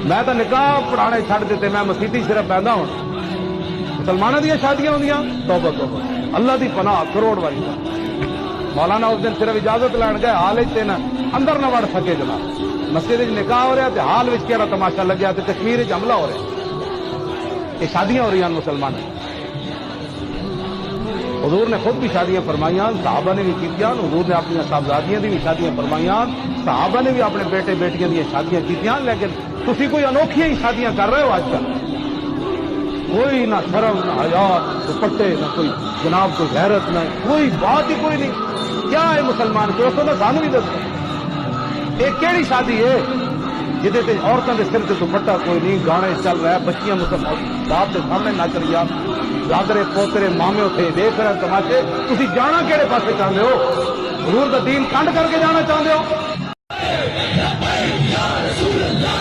میں تو نکاح پڑھانے چھڑ دیتے، میں مسیتی صرف پہندا ہوں۔ مسلمانوں دیا شادیاں ہوندیاں، توبہ توبہ، اللہ دی پناہ کروڑ والی بات۔ مولانا اس دن صرف اجازت لین گئے، حال نا اندر نہ وڑ سکے جناب، مسجد نکاح ہو رہا تے حال وچ کیڑا تماشا لگیا تے کشمیر وچ حملہ ہو رہا، یہ شادیاں ہو رہی ہیں مسلمانوں۔ حضور نے خود بھی شادیاں فرمائیاں، صحابہ نے بھی کیتیاں، حضور نے اپنی صاحبزادیاں دی بھی شادیاں فرمائیاں، صحابہ نے بھی اپنے بیٹے بیٹیاں دی شادیاں کیتیاں، لیکن تسی کوئی انوکھیاں ہی شادیاں کر رہے ہو آج کل، کوئی نہ شرم نہ حیا دوپٹے نہ کوئی جناب کوئی غیرت نہ کوئی بات ہی کوئی نہیں۔ کیا ہے مسلمان کو دسو نا، سانو بھی دسو یہ کیڑی شادی ہے جہدے تے عورتوں کے سر سے دوپٹہ کوئی نہیں، گانے چل رہا ہے، بچیاں مسلمان باپ کے سامنے نچ رہی ہیں، دادرے پوترے مامے اتنے دیکھ رہے ہیں تماشے، تسی جانا کہڑے پاسے چاہتے ہو؟ حضور دا دین کنڈ کر کے جانا چاہتے ہو؟ یا رسول اللہ